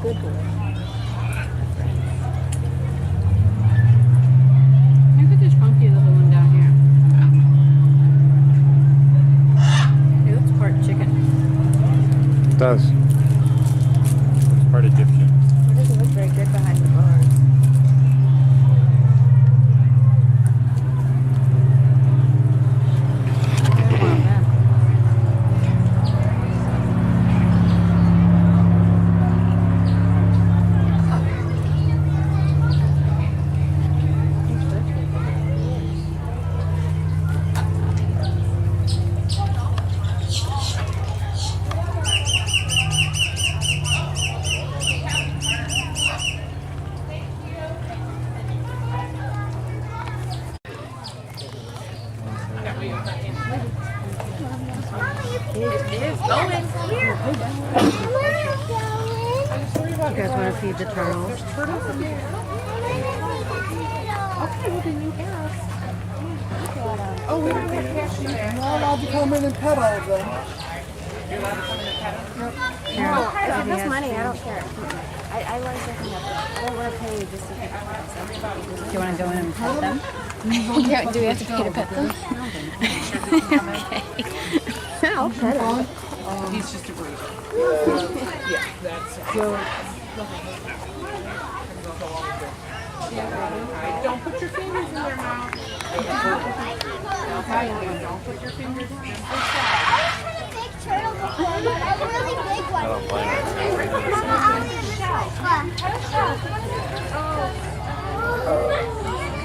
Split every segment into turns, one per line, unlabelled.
good boy.
Look at this funky little one down here. It looks part chicken.
It does. It's part Egyptian.
It doesn't look very good behind the bars.
You guys want to feed the turtles?
Okay, well then you ask. Oh, we don't have cash in there. You're not allowed to come in and pet all of them. You're allowed to come in and pet them?
Here.
No, if it's money, I don't care. I want something up there. I don't want to pay just to get
Do you want to go in and pet them?
Yeah, do we have to pay to pet them?
Okay.
I'll pet him.
He's just a breeder. Yeah, that's it. Don't put your fingers in their mouth. Okay, don't put your fingers in their mouth.
A really big one.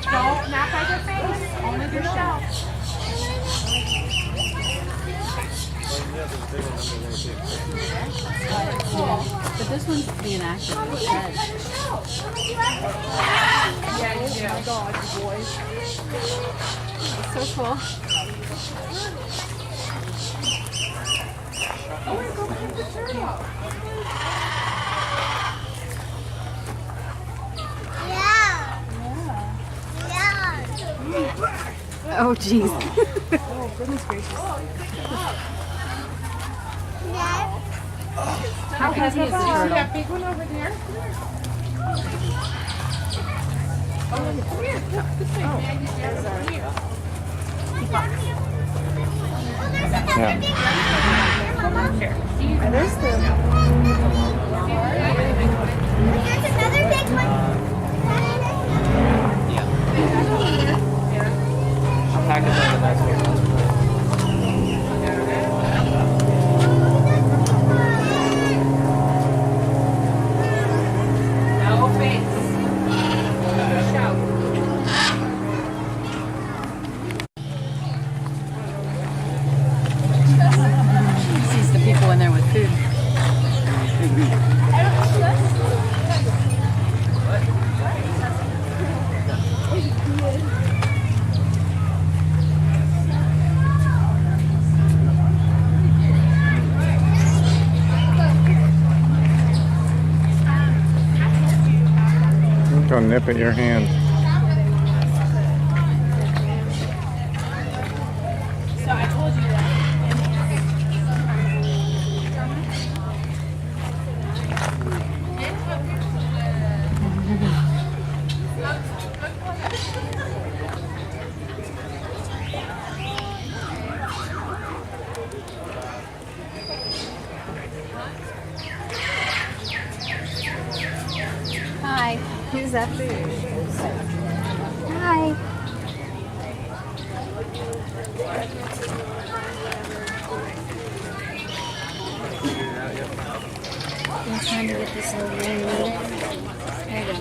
Don't knock by their face, only their shell.
But this one's being active in the shed.
Yeah, my dog, boy.
It's so cool.
Oh, go pet the turtle.
Oh, jeez.
Oh, goodness gracious.
How heavy is the turtle?
That big one over there. Oh, come here. Look, this thing. Come here.
Yeah.
There's the...
There's another big one.
No face. Shout.
Sees the people in there with food.
Go nip at your hand.
So I told you that.
Hi.
Who's after you?
Hi.
I'm trying to get this over in. There you go.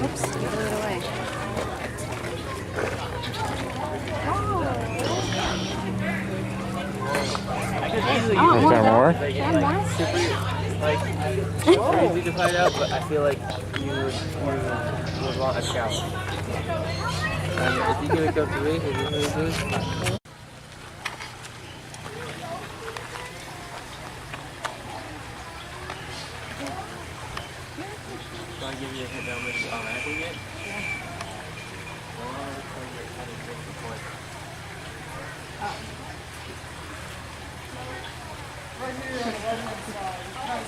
Oops, give it away.
Is there more?
Like, it's easy to find out, but I feel like you would want a shower. If you give it go to me, is this what you do? Do I give you a hit down with you automatically yet?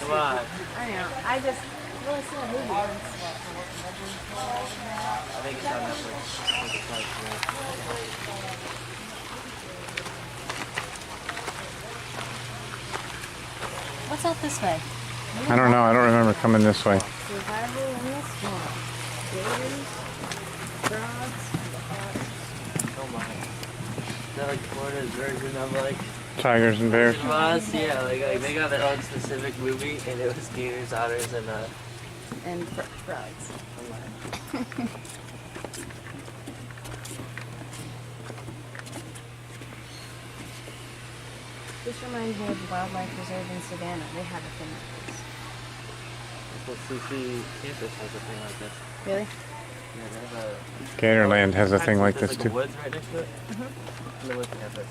Come on.
I know. I just really saw a movie once.
I think it's on Netflix. I think it's like,
What's out this way?
I don't know. I don't remember coming this way.
Survival in the swamp. Gators, frogs,
oh my. Is that like Florida's version of like
Tigers and bears.
Oz? Yeah, like they got their own specific movie, and it was gators, otters, and
And frogs.
This reminds me of Wildlife Reserve in Savannah. They have a thing like this.
well, Sushi campus has a thing like this.
Really?
Yeah, they have a.
Gatorland has a thing like
There's
this
like a
too.
woods right next to it. Mm-hmm. The woods campus.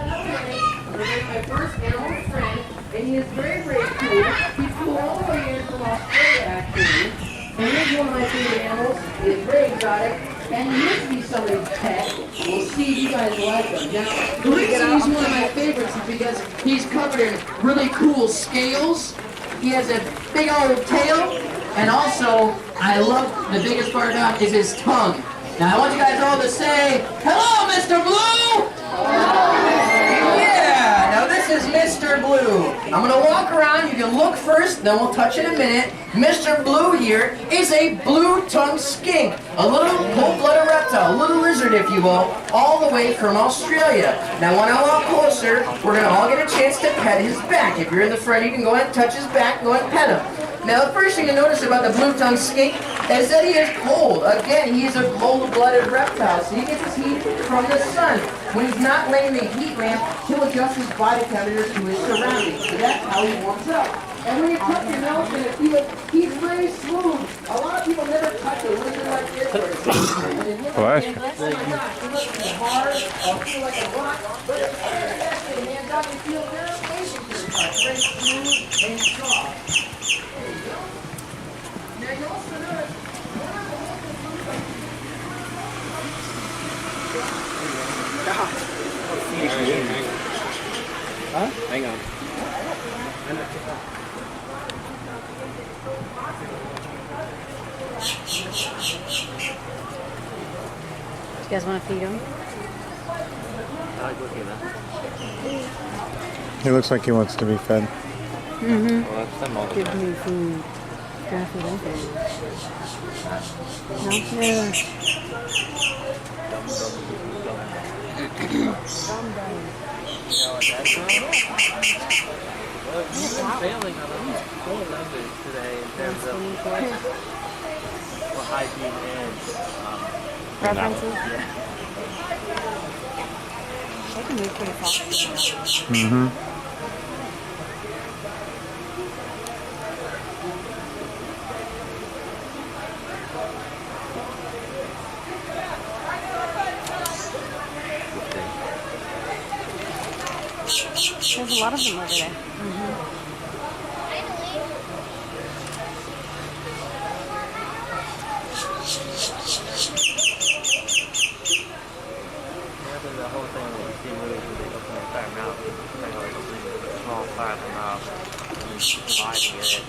My first animal friend, and he is very, very cool. He flew all the way in from Australia, actually. And he's one of my favorite animals. He is very exotic, and he used to be somebody's pet. We'll see if you guys like him. Now, the reason he's one of my favorites is because he's covered in really cool scales. He has a big old tail, and also, I love the biggest part about is his tongue. Now, I want you guys all to say, "Hello, Mr. Blue!" Yeah, now this is Mr. Blue. I'm gonna walk around, you can look first, then we'll touch in a minute. Mr. Blue here is a blue-tongued skink, a little cold-blooded reptile, a little lizard if you will, all the way from Australia. Now when I walk closer, we're gonna all get a chance to pet his back. If you're in the front, you can go ahead and touch his back, go ahead and pet him. Now the first thing to notice about the blue-tongued skink is that he is cold. Again, he is a cold-blooded reptile, so he gets his heat from the sun. When he's not laying the heat lamp, he'll adjust his body temperature to his surroundings. So that's how he warms up. And when you touch your nose, you're going to feel it. He's very smooth. A lot of people never touch a lizard like this.
Bless you.
Oh my gosh, it looks hard or feel like a rock. But it's fantastic, man. Doc, you feel very amazing to the touch. Very smooth and soft. Now you also notice,
Hang on.
You guys want to feed him?
I like looking at that.
He looks like he wants to be fed.
Mm-hmm.
Well, that's them all the
Give
time.
me food. Gonna feed him? No? Yeah.
You know what that's from? Well, you've been failing on the numbers today in terms of hygiene and
Preferences?
yeah.
They can move pretty fast.
Mm-hmm.
There's a lot of them over there.
The whole thing with the movies where they open their entire mouth, they like opening a small part of the mouth and dividing it.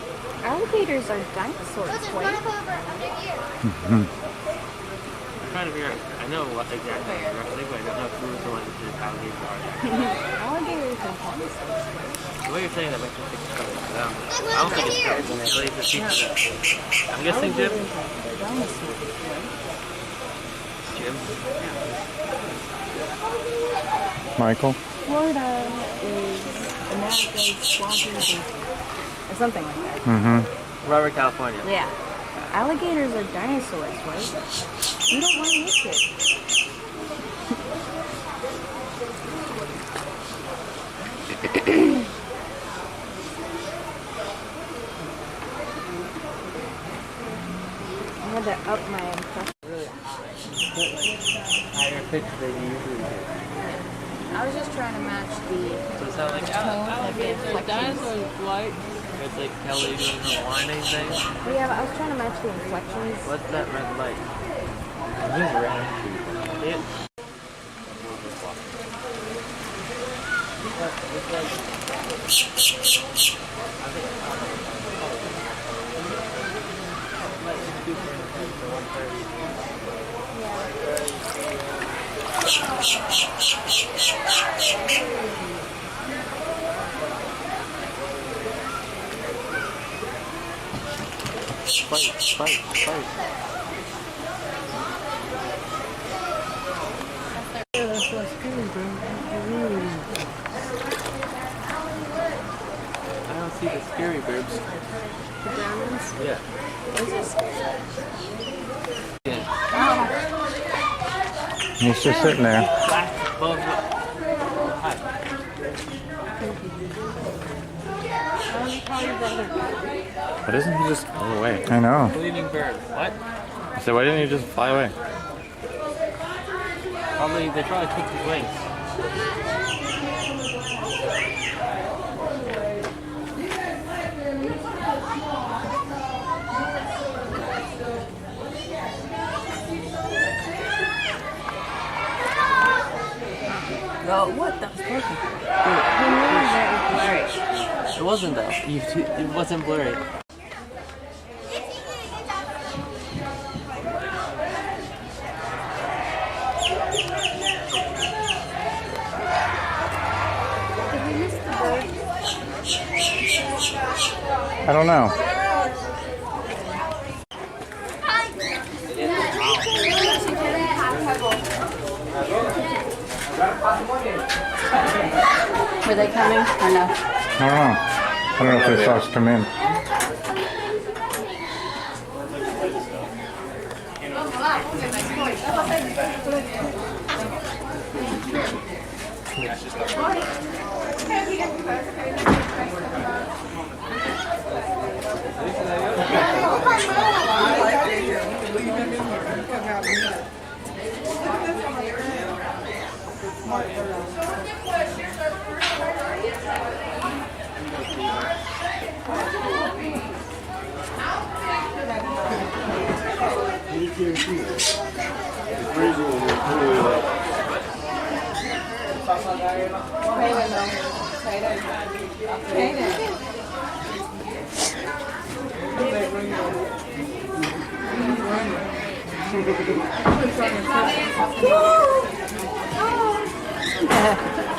Alligators are dinosaurs,
Listen,
wait.
run over under here.
I'm trying to figure out, I know what exactly you're referencing, but I don't know who the one that did alligators are.
Alligators are dinosaurs.
The way you're saying that makes me think it's coming. I don't think it's coming. It's really just pizza. I'm guessing Jim.
They're dinosaurs, wait.
Jim.
Michael?
Florida is America's swampy or something like that.
Mm-hmm.
Robert, California.
Yeah. Alligators are dinosaurs, right? You don't want to miss it. I had to up my impression.
Higher pitch than you usually do.
I was just trying to match the
So it's not like
tone of the inflections.
it's like Kelly doing her whining thing.
Yeah, but I was trying to match the inflections.
What's that red light? It moves around. See it? Fight. I don't see the scary birds.
The brown ones?
Yeah.
He's just sitting there.
Black above Hi.
Why doesn't he just fly away? I know.
Bleeding bird. What?
I said, why didn't he just fly away?
They probably took his wings. No, what? That was broken. It wasn't though. It wasn't blurry.
I don't know.
Were they coming or no?
I don't know. I don't know if they saw us come in.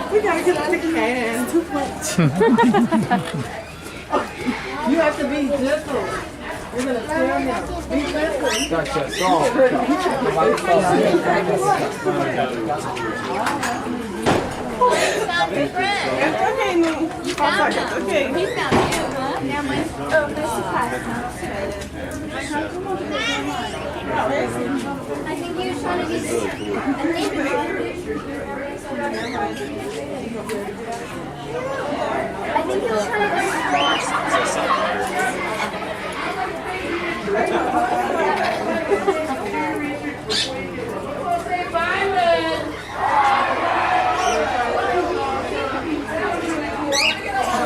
We gotta get out of Canaan. Too much. You have to be gentle. We're gonna tear him. Be gentle.
Gotcha.
Okay, no. You found it. Okay.
He found you, huh? Now my I think he was trying to get I think he was trying
Look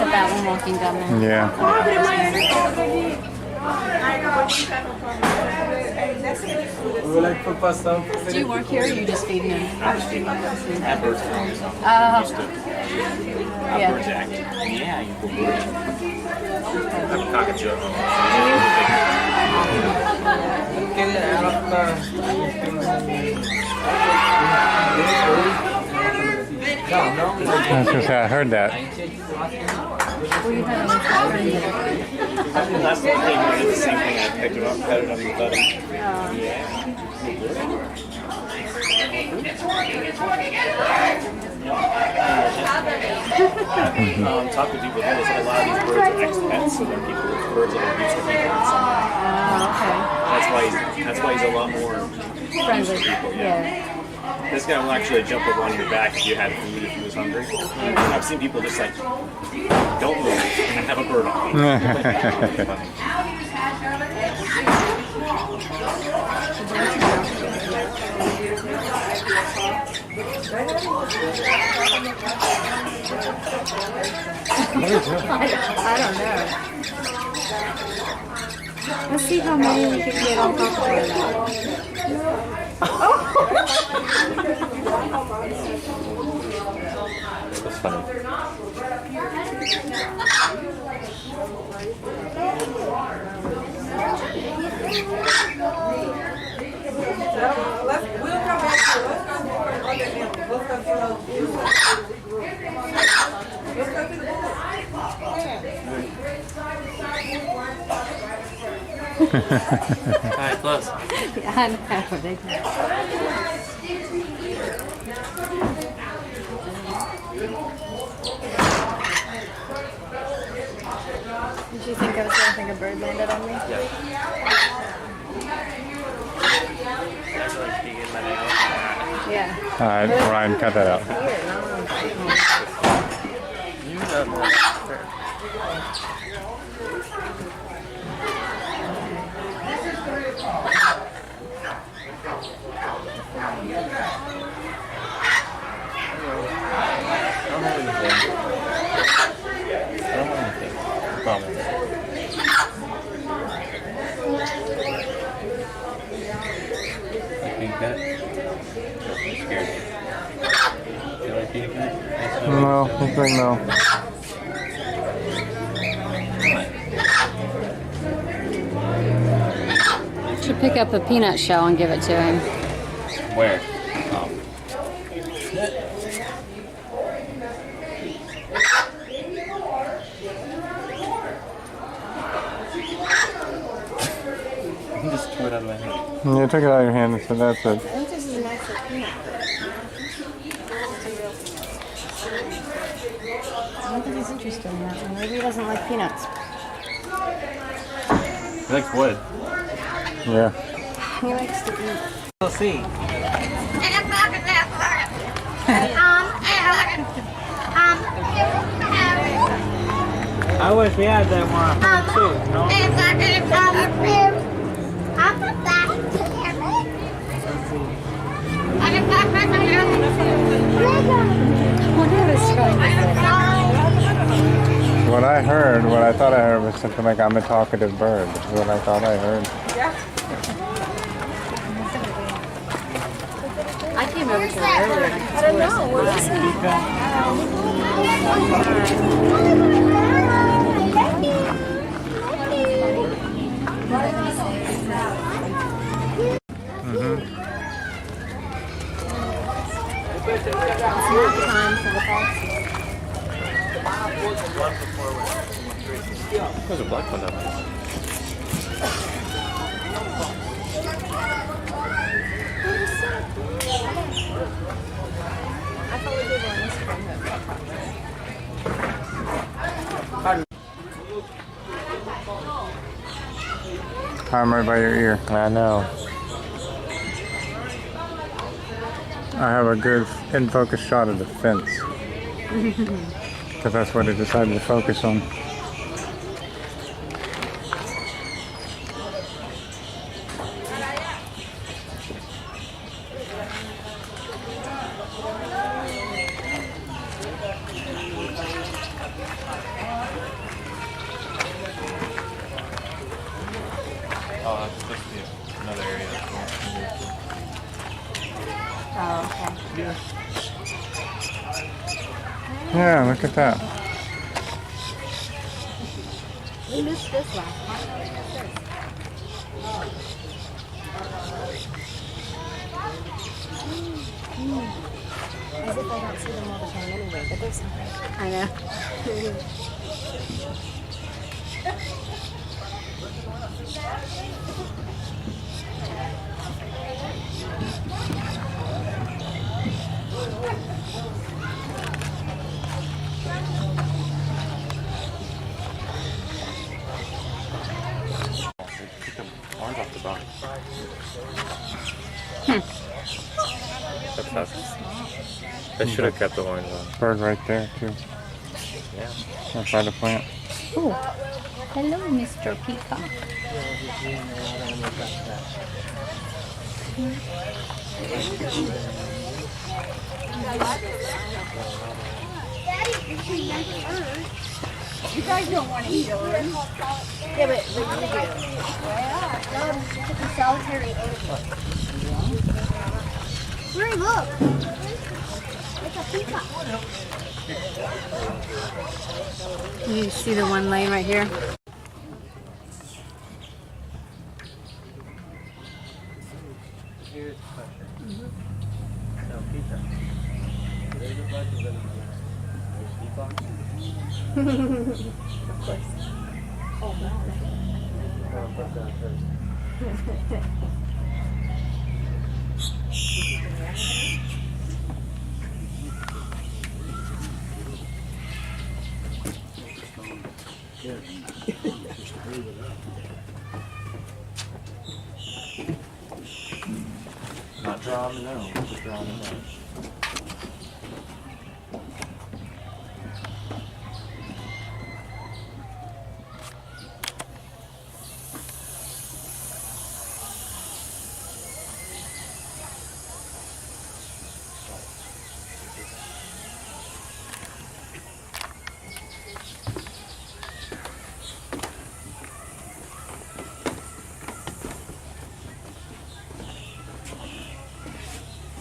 at that one walking down there.
Yeah.
Do you work here or you just feed him?
At birth control.
Yeah.
Birds act. Yeah, you go birds. I have a cockatoo at home.
Get it out of
I was gonna say, I heard that.
Last time I came here, I did the same thing. I picked him up, petted him, and fed him. Talk to people here. They said a lot of these birds are ex-pets, so they're birds that are used to people in some way. That's why he's a lot more friendly to people. Yeah. This guy will actually jump over on your back if you had food, if he was hungry. I've seen people just like, don't move, and I have a bird on me.
I don't know. Let's see how many we can get on top of that.
We'll come back to it. Let's go to other animals. Let's go to the
Alright, close.
Yeah, I know. They can.
Did you think I was gonna think a bird landed on me?
Yeah. Actually, speaking my nails.
Yeah.
Alright, Ryan, cut that out.
You know more.
No, he's like no.
Should pick up a peanut shell and give it to him.
Where?
You can just throw it out of my hand.
You took it out of your hand, so that's it.
I think this is an extra peanut. I don't think he's interested in that one. Maybe he doesn't like peanuts.
He likes wood.
Yeah.
He likes to eat.
We'll see. I wish we had that one too, no?
What I heard, what I thought I heard was something like I'm a talkative bird. That's what I thought I heard.
I came over to her earlier and
I don't know. We're listening. It's not time for the foxes.
There's a black one up.
I thought we did one this time.
I'm right by your ear.
I know.
I have a good in-focus shot of the fence. Because that's what I decided to focus on.
Oh, that's supposed to be another area.
Oh, okay.
Yeah, look at that.
We missed this last time.
As if I don't see them all the time anyway, but there's something.
I know.
Took the arms off the bone. That's us. They should have kept the horns on.
Bird right there, too.
Yeah.
Right by the plant.
Oh, hello, Mr. Peacock.
You guys don't want to eat yours.
Yeah, but you do.
The solitary ocean. Ray, look. It's a
You see the one lane right here?
Here's the question. So, pizza. There's a bunch of them. There's beatbox.
Of course. Oh, no.
Oh, put that first. Not drawing the nose, just drawing the nose.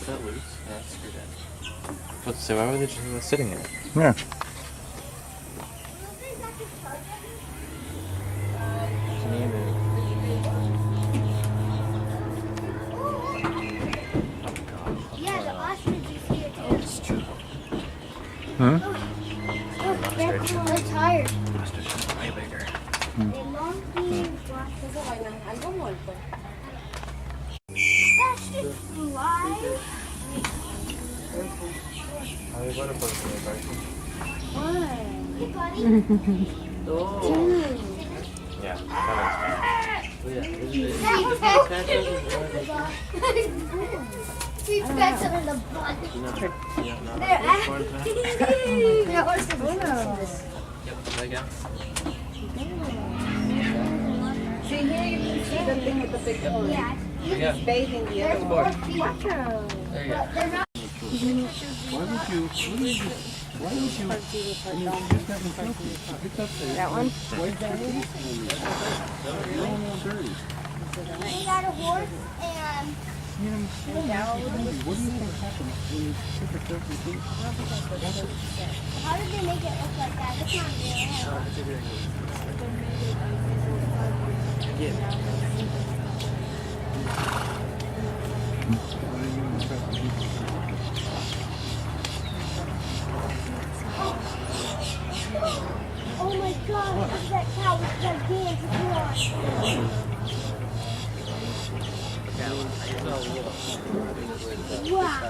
Is that loose? Yeah, it's screwed in. So why were they just sitting there?
Yeah.
Yeah, the ostrich is here too.
It's true.
Hmm?
Look, they're tired.
Ostrich is way bigger.
They long beans. That's just fly.
Ay, bueno, pues me parece.
Hey, buddy.
Oh. Yeah, that
He pecks him in the butt. They're
See here, you can see the thing with the big hole.
Yeah.
Yeah.
It's bathing the other one.
There you go. They're not.
That one?
They got a horse and. How did they make it look like that? It's not real. Oh my god, that cow was gigantic one. Wow.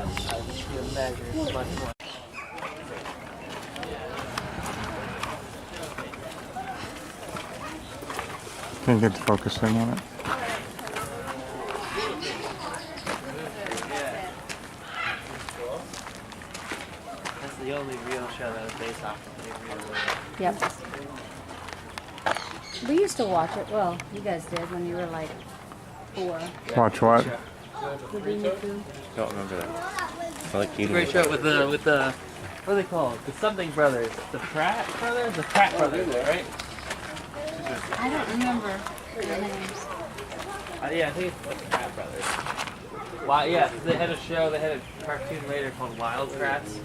Can't get to focus in on it.
That's the only real show that was based off of the real world.
Yep. We used to watch it. Well, you guys did when you were like 4.
Watch what?
The Beanie Pooh.
Don't remember that. I like eating
Great
it.
show with the what are they called? The something brothers. The Pratt brothers? The Pratt brothers, right?
I don't remember their names.
Yeah, I think it's the Pratt brothers. Wow, yeah, they had a show, they had a cartoon later called Wild Kratts.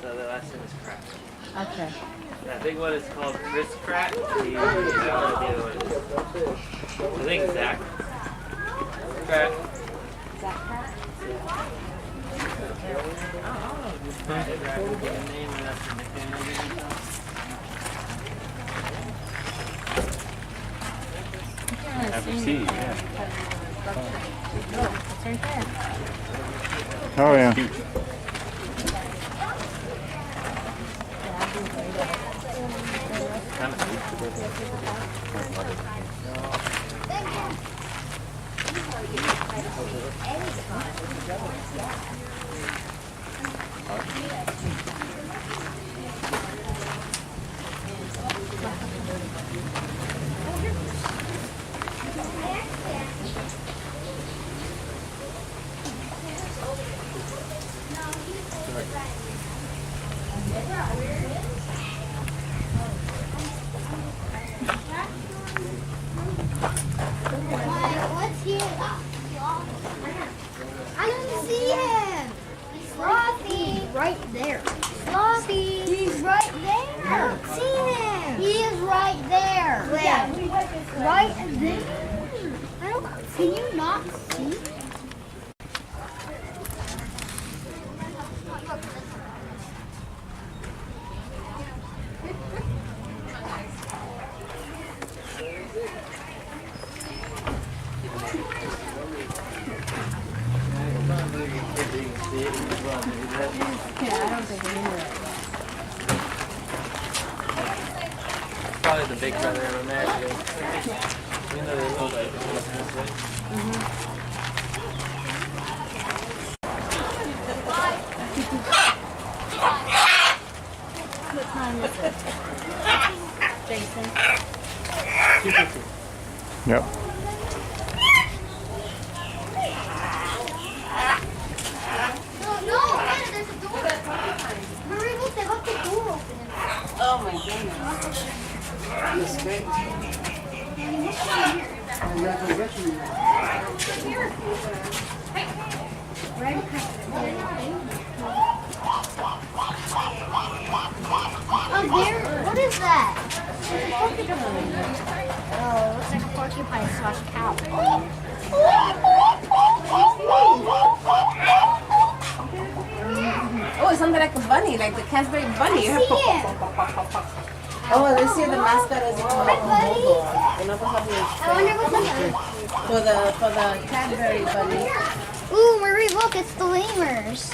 So the last name is Pratt.
Okay.
That big one is called Chris Pratt. I have no idea what it is. I think Zach Pratt.
Zach Pratt?
Pratt is right. The name and that's the nickname.
Have a seat, yeah.
Oh, it's right there.
Oh yeah.
Kind of
What's here? I don't see him. Frothy. Right right there. I don't. Can you not see?
Yeah, I don't think we knew it.
Probably the big brother of America. You know, they look like
What time is it? Jason?
Yep.
No, there's a door. Marie, look, they left the door open.
Oh my goodness.
Oh, there. What is that? Oh, it looks like a porcupine slash cow.
Oh, it sounded like a bunny, like the Canterbury bunny.
See it.
Oh, this year the mascot is a
Buddy. I wonder what's in there.
for the Canterbury bunny.
Ooh, Marie, look, it's the lemurs.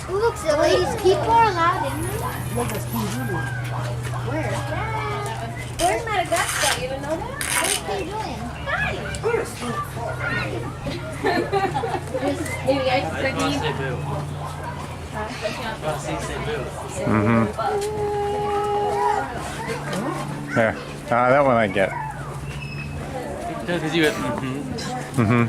Ooh, look, the ladies, people are allowed in there. Where?
Where's Madagascar? You don't know that?
What's they doing?
Maybe I
I just want to say boo. I want to say boo.
Mm-hmm. There. That one I get.
No, because you went,
Mm-hmm.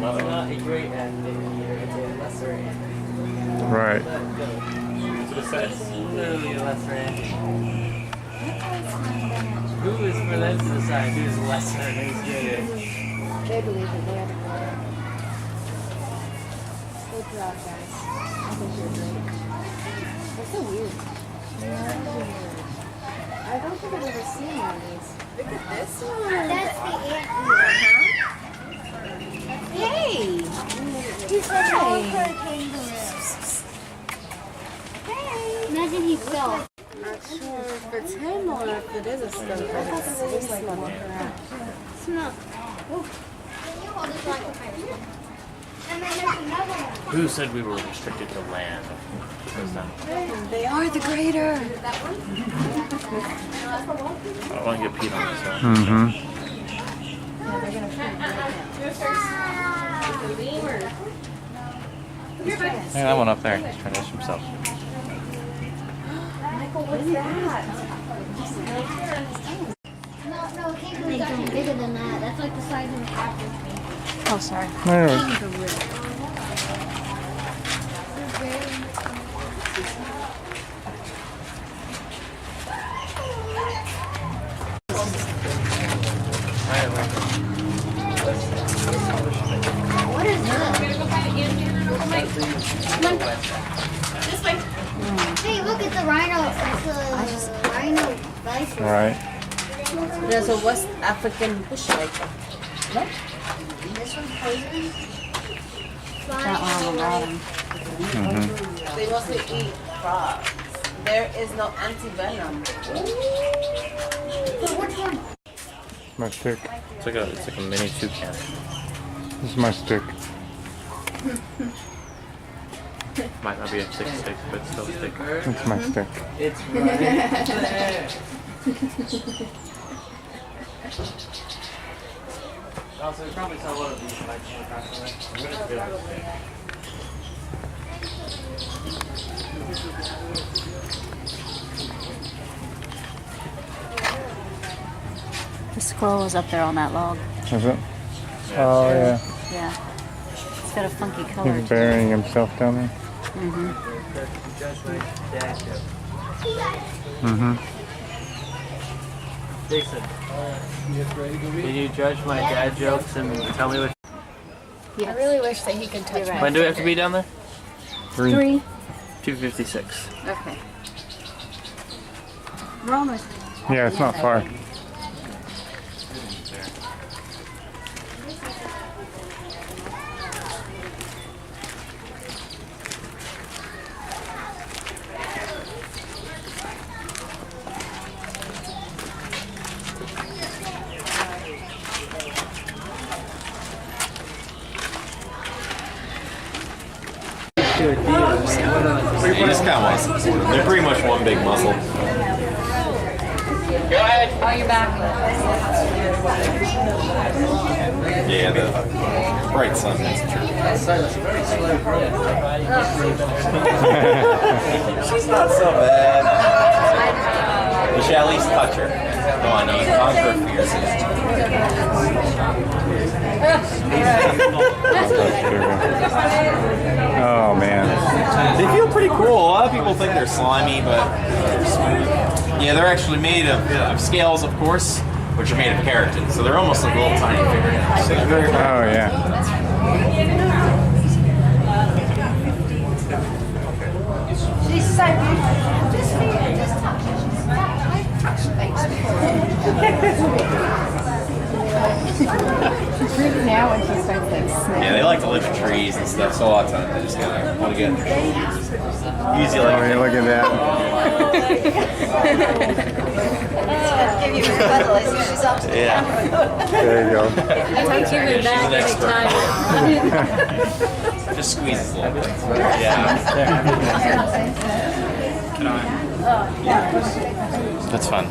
Well, not a great amphitheater, it's a lesser amphitheater.
Right.
It's literally a lesser amphitheater. Who is for them to decide who's lesser and who's greater?
They believe it. They are the great. Good job, guys. I think you're great. That's so weird. I don't think I've ever seen one of these. Look at this one.
That's the ant.
Hey!
He's like a hurricane kangaroo. Imagine he fell.
Not sure if it's him or if it is a skunk. I thought it was like one.
Smell. Can you hold this like a pirate? And then there's another one.
Who said we were restricted to land?
They are the greater.
I want to get peed on this one.
Mm-hmm.
Hey, that one up there. He's trying to dish himself.
Michael, what's that?
No, kangaroos are bigger than that. That's like the size of an apple.
Oh, sorry.
There.
What is that? Hey, look, it's a rhino. It's a rhino bison.
Right.
There's a West African bush viper.
This one's poisonous.
That one on the bottom.
Mm-hmm.
They mostly eat frogs. There is no anti-venom.
Which one?
My stick.
It's like a mini toucan.
This is my stick.
Might not be a 6'6", but still stick.
It's my stick.
It's right there. Also, you probably saw one of these when I came across them.
The squirrel was up there on that log.
Is it? Oh, yeah.
Yeah. It's got a funky color.
He's burying himself down there.
Mm-hmm.
Just like that.
Mm-hmm.
Jason, can you judge my dad jokes and tell me what?
I really wish that he could touch
When do we have to be down there?
3.
2:56.
Okay. We're almost.
Yeah, it's not far.
You just kind of want to support them. They're pretty much one big muscle.
Oh, you're back.
Yeah, the bright sun makes it true. She's not so bad. You should at least touch her. Come on, you can conquer her fears.
Oh man.
They feel pretty cool. A lot of people think they're slimy, but they're smooth. Yeah, they're actually made of scales, of course, which are made of keratin, so they're almost like little tiny fingernails. So they're very
Oh yeah.
She's so beautiful. Just feel it, just touch her. I've touched things
She's really now when she starts like sniffing.
Yeah, they like to live in trees and stuff, so a lot of times they just kind of want to get in their shoulders. Easy
Oh,
like
yeah, look at that.
give you a cuddle as she's up to
yeah.
There you go.
I think you would back anytime.
Just squeezes a little bit. Yeah. That's fun.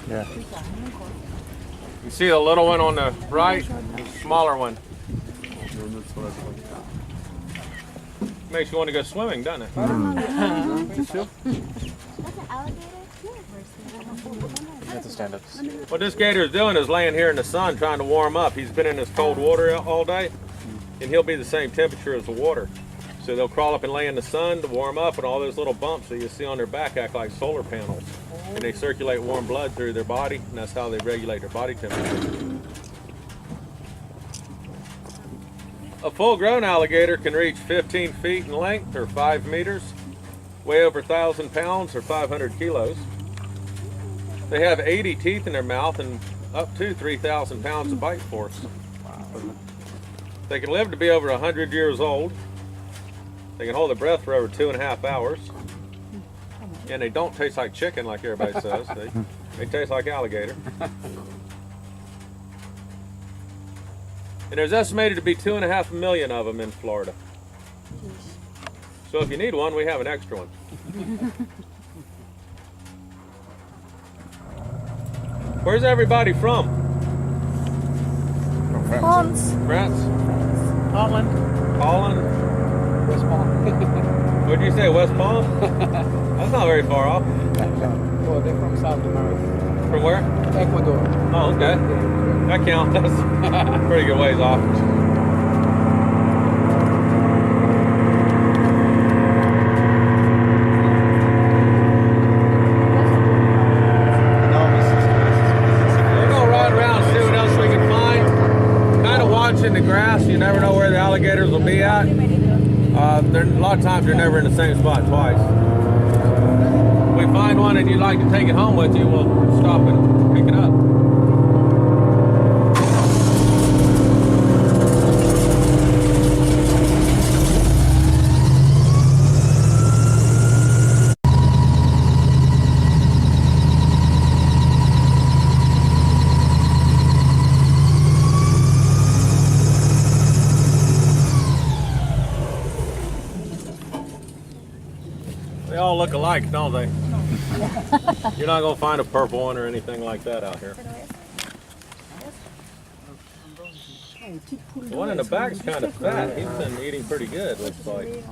Yeah.
You see the little one on the right? The smaller one. Makes you want to go swimming, doesn't it?
That's an alligator?
That's a stand-up.
What this gator is doing is laying here in the sun trying to warm up. He's been in this cold water all day, and he'll be the same temperature as the water. So they'll crawl up and lay in the sun to warm up, and all those little bumps that you see on their back act like solar panels. And they circulate warm blood through their body, and that's how they regulate their body temperature. A full-grown alligator can reach 15 feet in length, or 5 meters, weigh over 1,000 pounds, or 500 kilos. They have 80 teeth in their mouth and up to 3,000 pounds of bite force. They can live to be over 100 years old. They can hold their breath for over 2.5 hours. And they don't taste like chicken like everybody says. They taste like alligator. And there's estimated to be 2.5 million of them in Florida. So if you need one, we have an extra one. Where's everybody from?
France.
France?
Holland.
Holland?
West Palm.
What'd you say, West Palm? That's not very far off.
Well, they're from South America.
From where?
Ecuador.
Oh, okay. That counts. That's pretty good ways off. We're gonna ride around and see what else we can find. Kind of watching the grass. You never know where the alligators will be at. A lot of times they're never in the same spot twice. If we find one and you'd like to take it home with you, we'll stop and pick it up. They all look alike, don't they? You're not going to find a purple one or anything like that out here. The one in the back's kind of fat. He's been eating pretty good, looks like.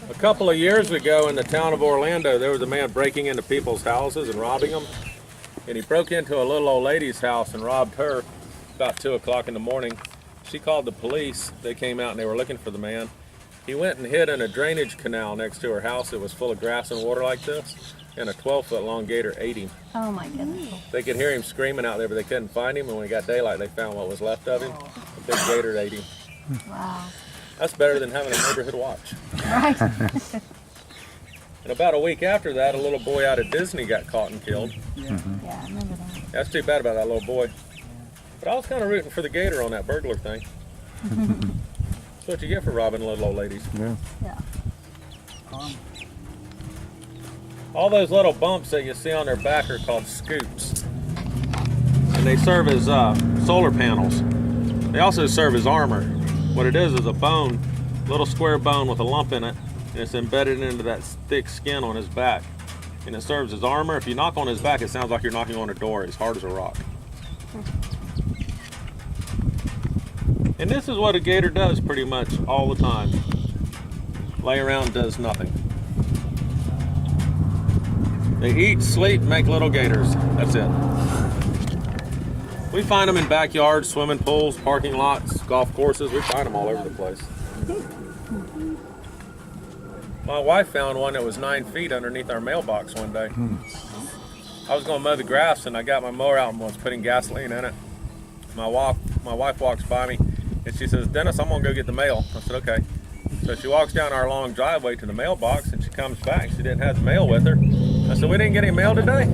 A couple of years ago in the town of Orlando, there was a man breaking into people's houses and robbing them. And he broke into a little old lady's house and robbed her about 2 o'clock in the morning. She called the police. They came out and they were looking for the man. He went and hid in a drainage canal next to her house. It was full of grass and water like this, and a 12-foot long gator ate him.
Oh my goodness.
They could hear him screaming out there, but they couldn't find him, and when it got daylight, they found what was left of him. A big gator ate him.
Wow.
That's better than having a neighborhood watch.
Right.
And about a week after that, a little boy out of Disney got caught and killed.
Yeah, I remember that.
That's too bad about that little boy. But I was kind of rooting for the gator on that burglar thing. That's what you get for robbing little old ladies.
Yeah.
Yeah.
All those little bumps that you see on their back are called scoops. And they serve as solar panels. They also serve as armor. What it is a bone, little square bone with a lump in it, and it's embedded into that thick skin on his back. And it serves as armor. If you knock on his back, it sounds like you're knocking on a door, as hard as a rock. And this is what a gator does pretty much all the time. Lay around, does nothing. They eat, sleep, make little gators. That's it. We find them in backyards, swimming pools, parking lots, golf courses. We find them all over the place. My wife found one that was 9 feet underneath our mailbox one day. I was going to mow the grass and I got my mower out and was putting gasoline in it. My wife walks by me and she says, "Dennis, I'm going to go get the mail." I said, "Okay." So she walks down our long driveway to the mailbox and she comes back. She didn't have the mail with her. I said, "We didn't get any mail today?"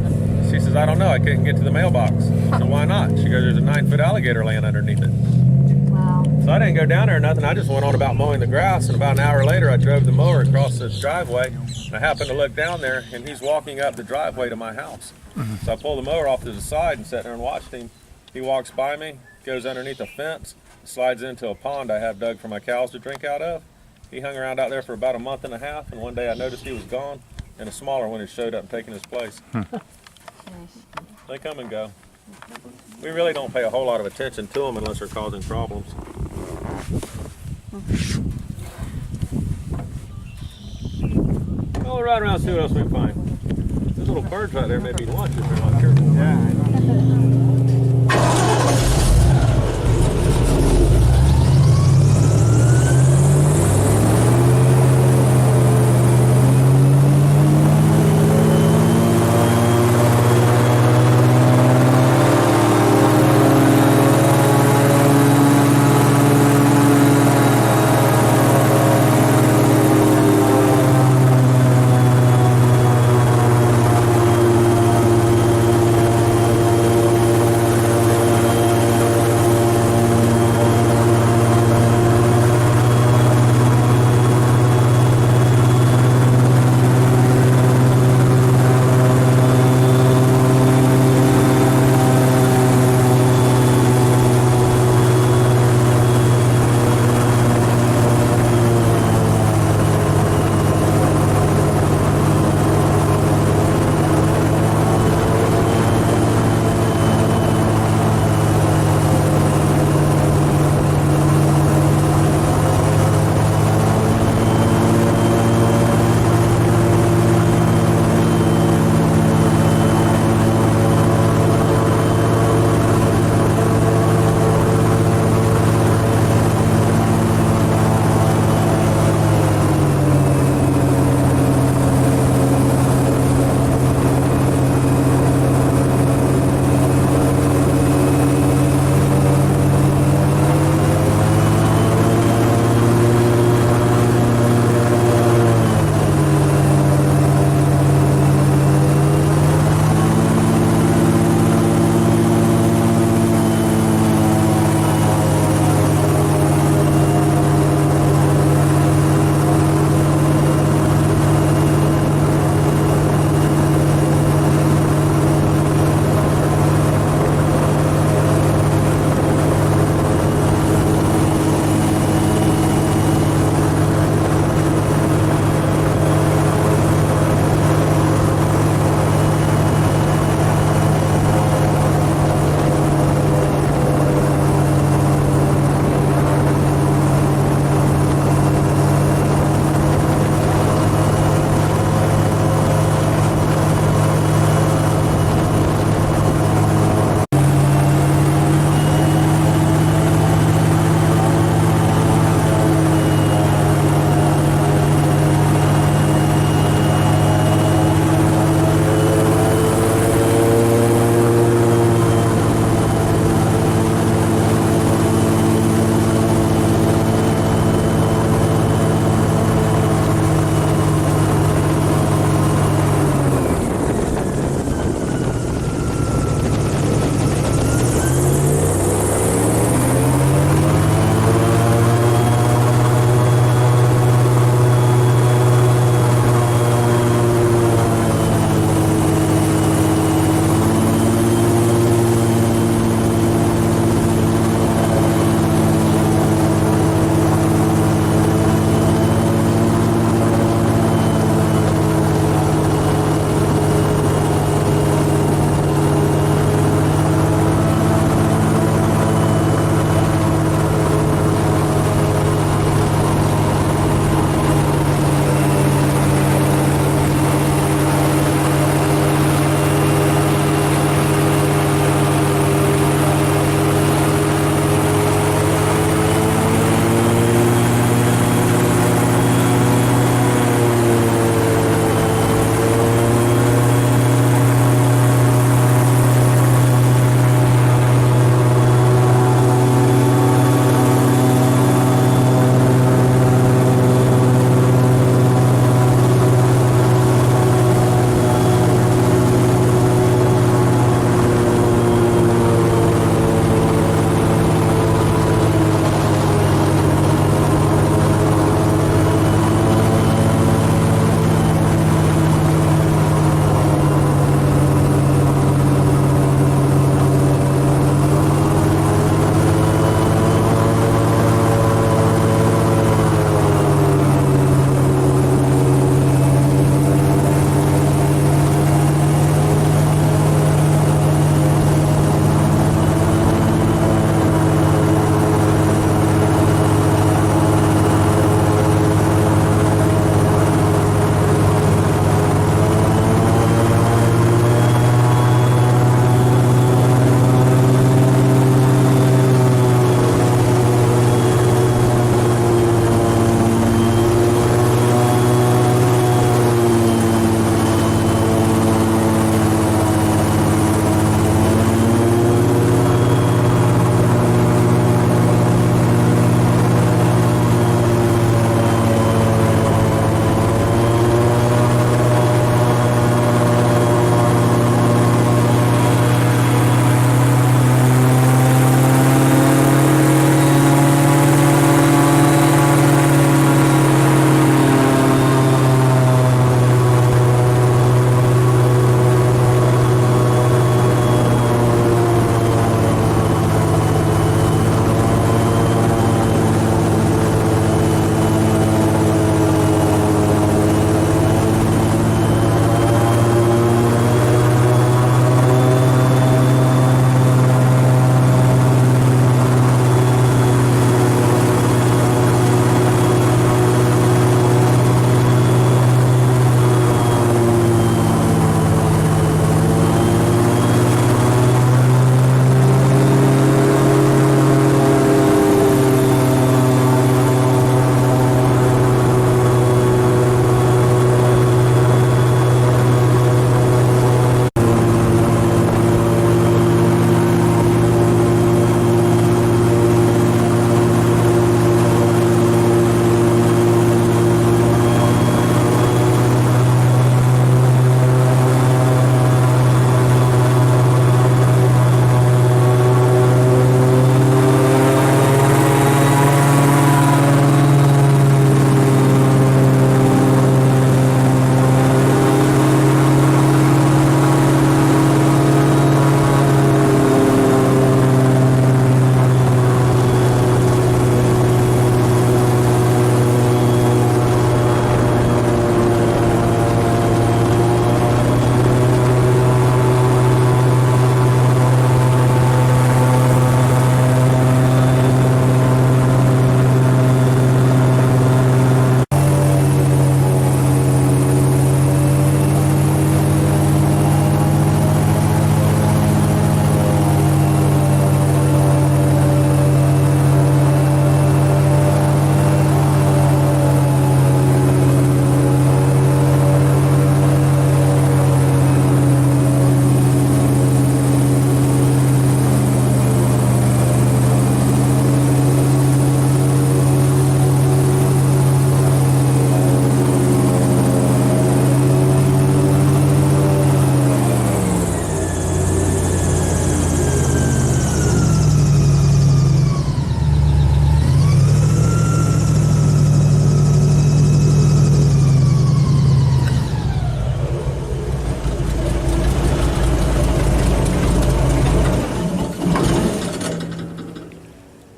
She says, "I don't know. I couldn't get to the mailbox." I said, "Why not?" She goes, "There's a 9-foot alligator laying underneath it."
Wow.
So I didn't go down there or nothing. I just went on about mowing the grass. And about an hour later, I drove the mower across this driveway. And I happened to look down there and he's walking up the driveway to my house. So I pulled the mower off to the side and sat there and watched him. He walks by me, goes underneath a fence, slides into a pond I have dug for my cows to drink out of. He hung around out there for about a month and a half, and one day I noticed he was gone, and a smaller one had showed up and taken his place. They come and go. We really don't pay a whole lot of attention to them unless they're causing problems. Well, we'll ride around and see what else we can find. Those little birds right there may be lunch if they're not careful. Yeah, I know.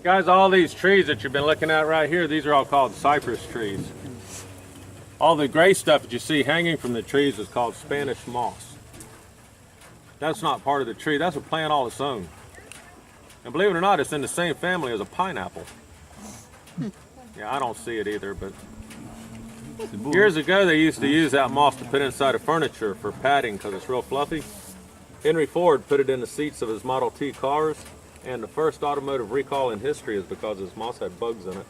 Guys, all these trees that you've been looking at right here, these are all called cypress trees. All the gray stuff that you see hanging from the trees is called Spanish moss. That's not part of the tree. That's a plant all its own. And believe it or not, it's in the same family as a pineapple. Yeah, I don't see it either, but years ago they used to use that moss to put inside of furniture for padding because it's real fluffy. Henry Ford put it in the seats of his Model T cars, and the first automotive recall in history is because his moss had bugs in it.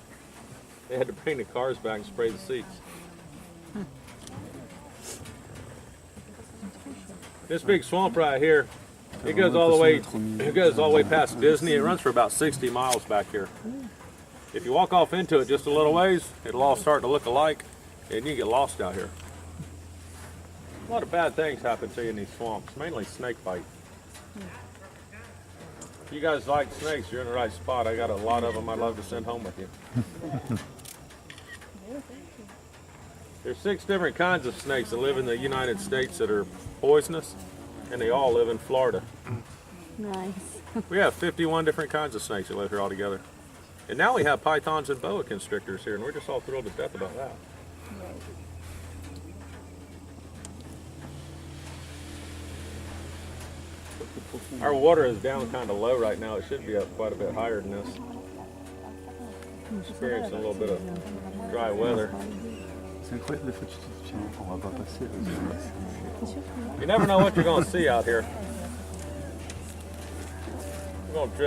They had to bring the cars back and spray the seats. This big swamp right here, it goes all the way past Disney. It runs for about 60 miles back here. If you walk off into it just a little ways, it'll all start to look alike, and you get lost out here. A lot of bad things happen to you in these swamps, mainly snake bite. If you guys like snakes, you're in the right spot. I got a lot of them I'd love to send home with you. There's 6 different kinds of snakes that live in the United States that are poisonous, and they all live in Florida.
Nice.
We have 51 different kinds of snakes that live here altogether. And now we have pythons and boa constrictors here, and we're just all thrilled to death about that. Our water is down kind of low right now. It should be up quite a bit higher than this. Experiencing a little bit of dry weather. You never know what you're going to see out here. We're going to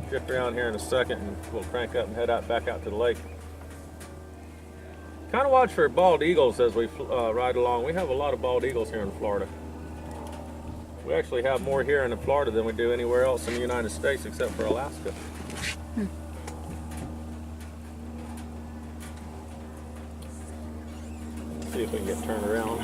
drift around here in a second, and we'll crank up and head back out to the lake. Kind of watch for bald eagles as we ride along. We have a lot of bald eagles here in Florida. We actually have more here in Florida than we do anywhere else in the United States except for Alaska. Let's see if we can get turned around.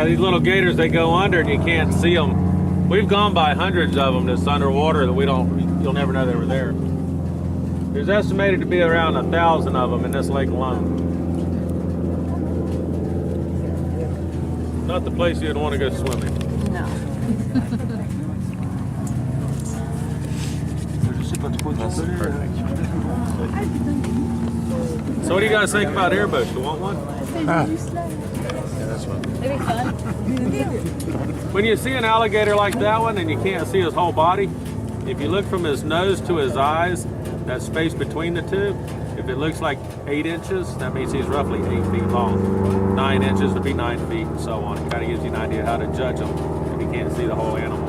Yeah, these little gators, they go under and you can't see them. We've gone by hundreds of them that's underwater that you'll never know they were there. There's estimated to be around 1,000 of them in this lake alone. Not the place you'd want to go swimming.
No.
That's perfect.
So what do you guys think about airboats? You want one?
Maybe fun.
When you see an alligator like that one and you can't see his whole body, if you look from his nose to his eyes, that space between the two, if it looks like 8 inches, that means he's roughly 8 feet long. 9 inches would be 9 feet and so on. It kind of gives you an idea how to judge them if you can't see the whole animal.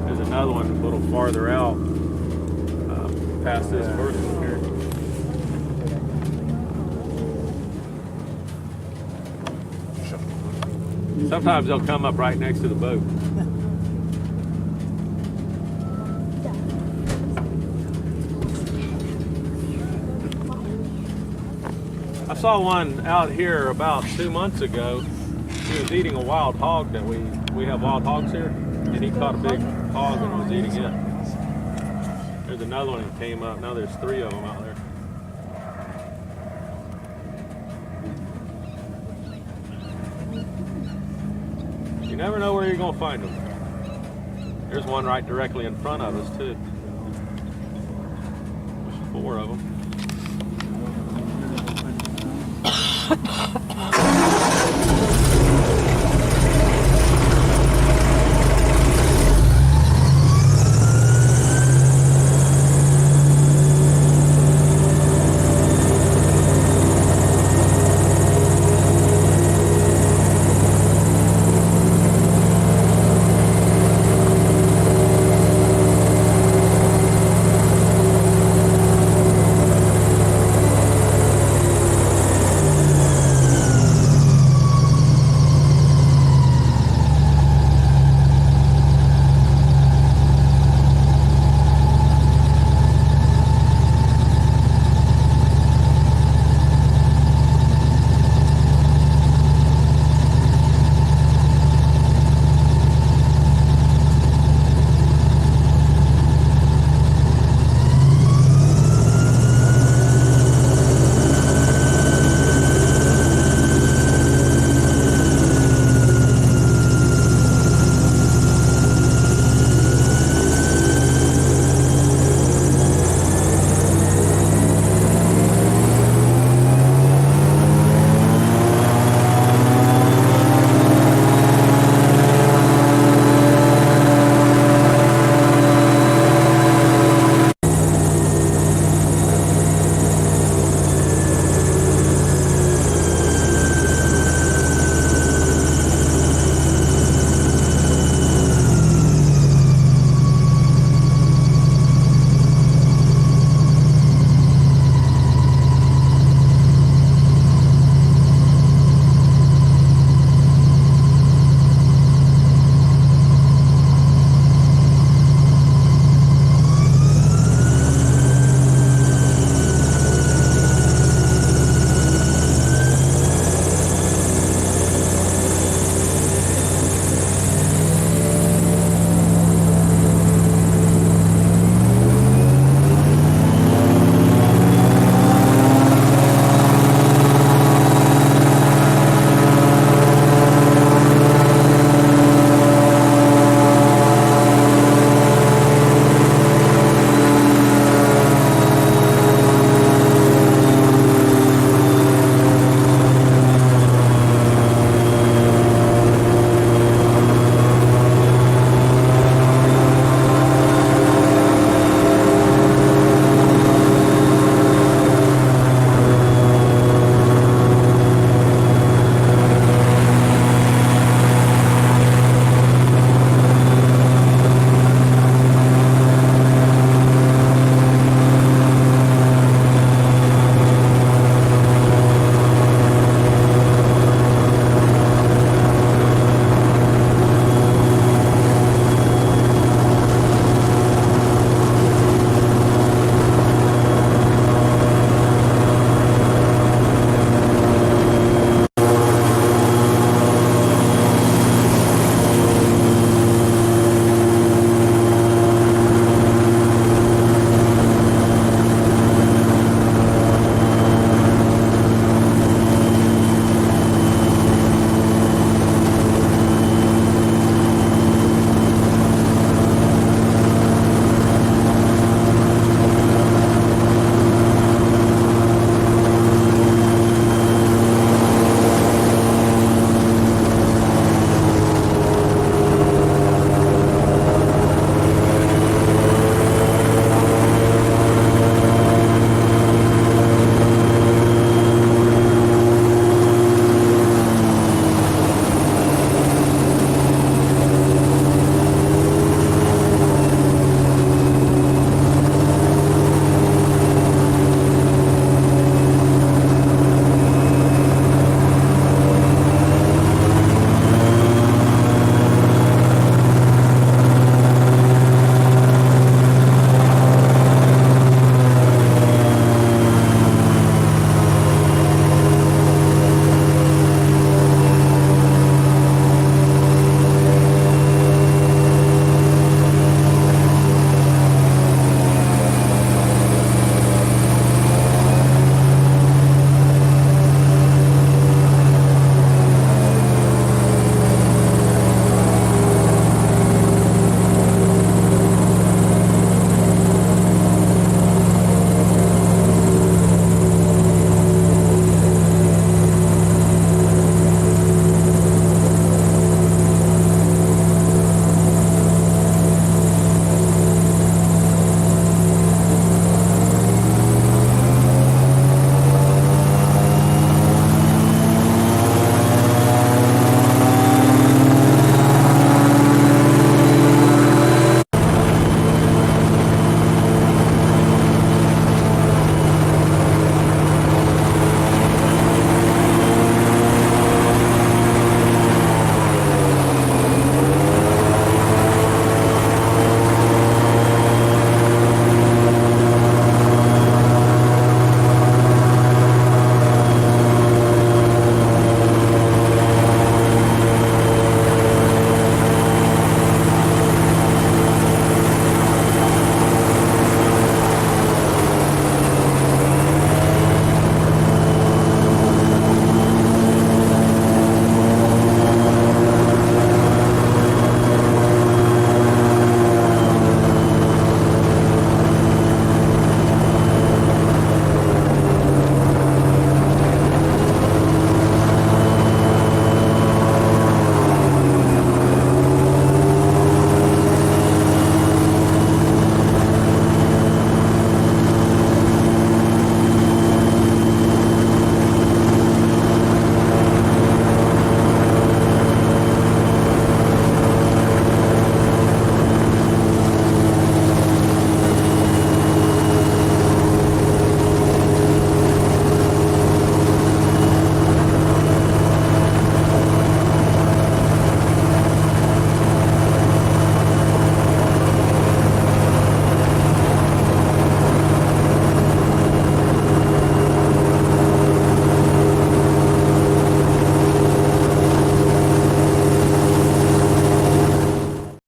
There's another one a little farther out, past this first one here. Sometimes they'll come up right next to the boat. I saw one out here about 2 months ago. He was eating a wild hog that we have wild hogs here, and he caught a big hog and was eating it. There's another one that came up. Now there's 3 of them out there. You never know where you're going to find them. There's one right directly in front of us, too. There's 4 of them.